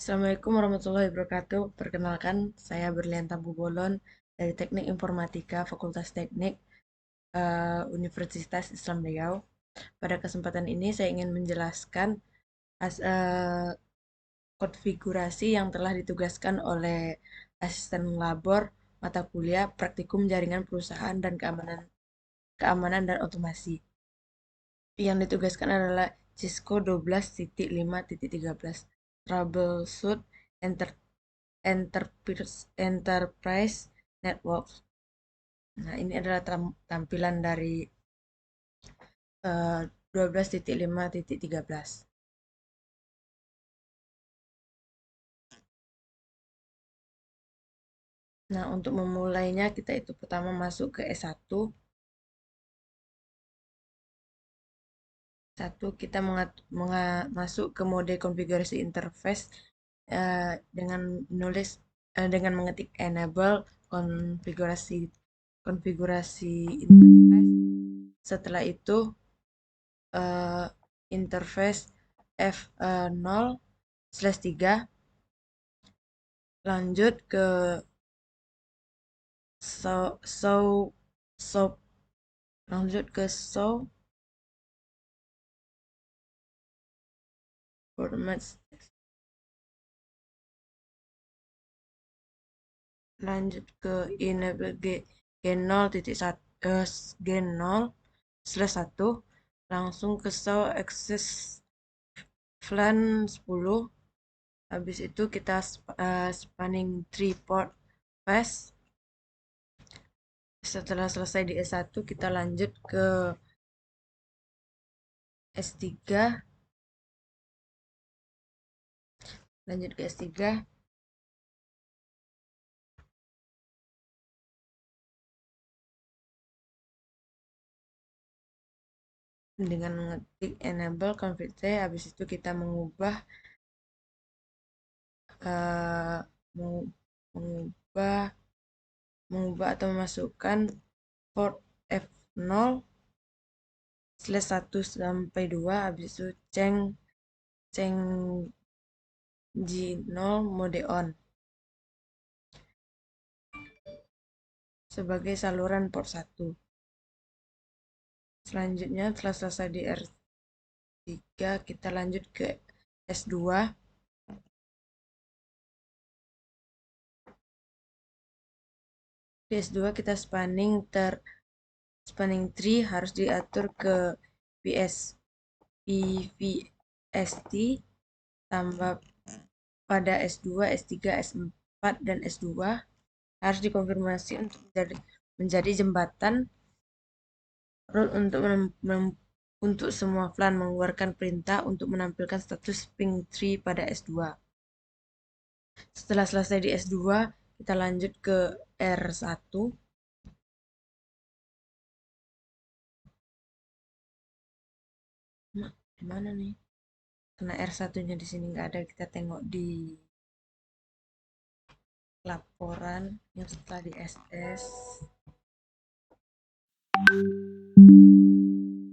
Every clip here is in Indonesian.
Assalamualaikum warahmatullahi wabarakatuh. Perkenalkan, saya Berlian Tampu Bolon dari Teknik Informatika Fakultas Teknik Universitas Islam Riau. Pada kesempatan ini saya ingin menjelaskan konfigurasi yang telah ditugaskan oleh asisten labor mata kuliah Praktikum Jaringan Perusahaan dan Keamanan dan Otomasi. Yang ditugaskan adalah Cisco 12.5.13 Troubleshoot Enterprise Network. Nah, ini adalah tampilan dari 12.5.13. Nah, untuk memulainya kita itu pertama masuk ke S1. Kita masuk ke mode konfigurasi interface dengan dengan mengetik enable konfigurasi interface. Setelah itu interface F0/3, lanjut ke show format, lanjut ke enable G0/1 langsung ke show access VLAN 10. Habis itu kita spanning 3 port pass. Setelah selesai di S1 kita lanjut ke S3. Dengan mengetik enable config C. Habis itu kita mengubah atau memasukkan port F0/1-2. Habis itu ceng G0 mode on sebagai saluran port 1. Selanjutnya setelah selesai di R3 kita lanjut ke S2. Di S2 kita spanning tree harus diatur ke PVST tambah pada S2, S3, S4 dan S2 harus dikonfirmasi untuk menjadi jembatan root untuk semua VLAN mengeluarkan perintah untuk menampilkan status ping tree pada S2. Setelah selesai di S2, kita lanjut ke R1. Nah, di mana nih? Karena R1-nya di sini nggak ada, kita tengok di laporan yang setelah di SS.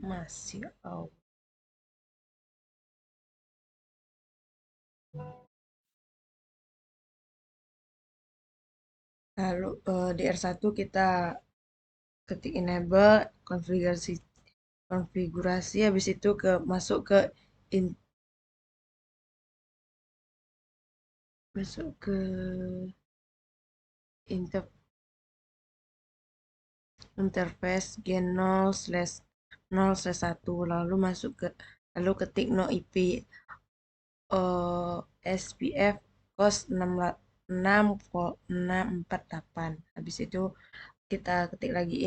Masih Lalu di R1 kita ketik enable konfigurasi, habis itu masuk ke interface G0/1, lalu ketik no IP SPF host 6648. Habis itu kita ketik lagi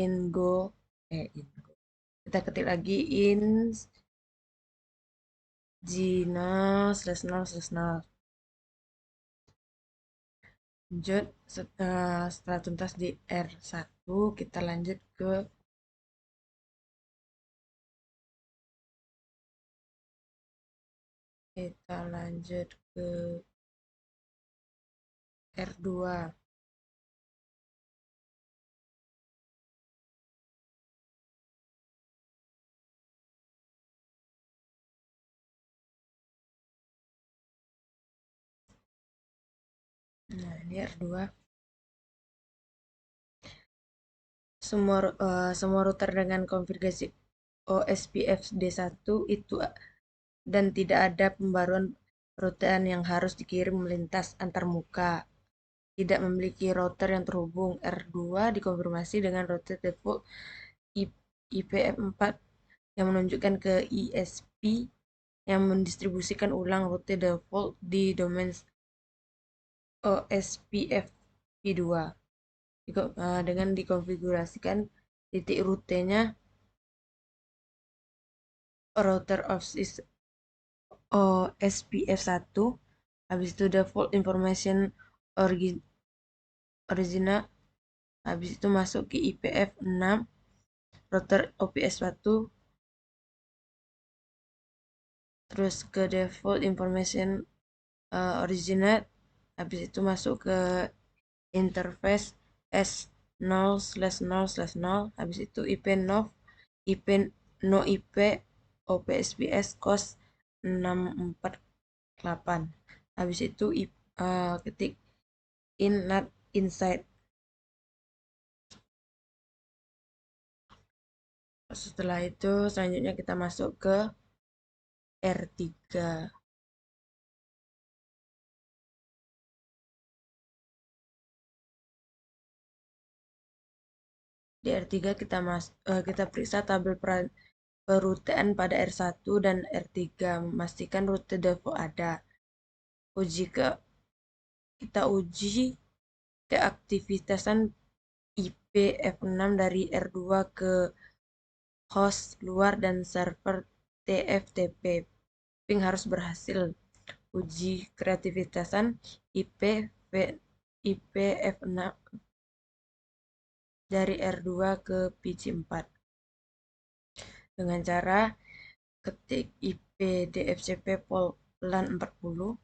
kita ketik lagi in G0/0/0. Lanjut setelah tuntas di R1 kita lanjut ke R2. Nah, ini R2. Semua router dengan konfigurasi OSPF D1 itu dan tidak ada pembaruan routeran yang harus dikirim melintas antarmuka. Tidak memiliki router yang terhubung. R2 dikonfirmasi dengan router default IPv4 yang menunjukkan ke ISP yang mendistribusikan ulang rute default di domain OSPF-V2 dengan dikonfigurasikan titik rutenya router of OSPF1, habis itu default information original, habis itu masuk ke IPv6 router OPS1, terus ke default information originate, habis itu masuk ke interface S0/0/0, habis itu IP no IP OPSPS cos 648, habis itu ketik in not inside. Setelah itu selanjutnya kita masuk ke R3. Di R3 kita periksa tabel perutean pada R1 dan R3, memastikan rute default ada. Kita uji keaktivitasan IPv6 dari R2 ke host luar dan server TFTP. Ping harus berhasil. Uji kreativitasan IPv6 dari R2 ke PC4 dengan cara ketik IP DFCP LAN 40,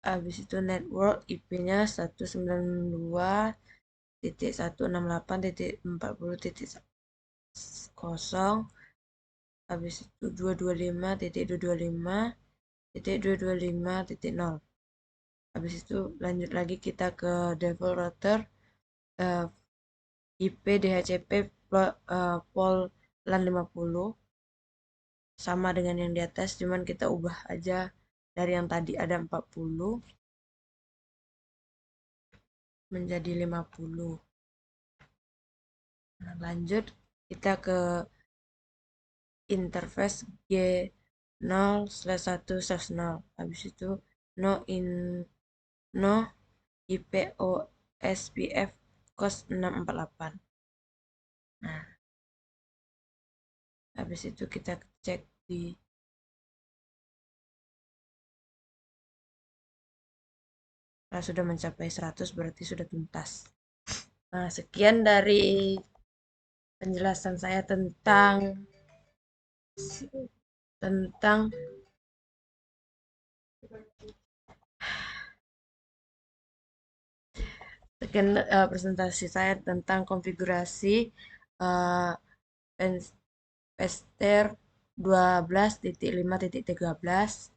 habis itu network IP-nya 192.168.40.0, habis itu 225.225.225.0. Habis itu lanjut lagi kita ke default router IP DHCP pol LAN 50, sama dengan yang di atas, cuman kita ubah aja dari yang tadi ada 40 menjadi 50. Nah, lanjut kita ke interface G0/1/0, habis itu no IPOSPF cos 648. Nah, habis itu kita cek di sudah mencapai 100, berarti sudah tuntas. Nah, sekian dari penjelasan saya tentang sekian presentasi saya tentang konfigurasi uh, Pester 12.5.13.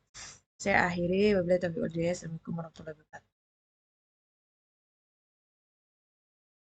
Saya akhiri. Wabillahi taufiq wal hidayah. Assalamualaikum warahmatullahi wabarakatuh.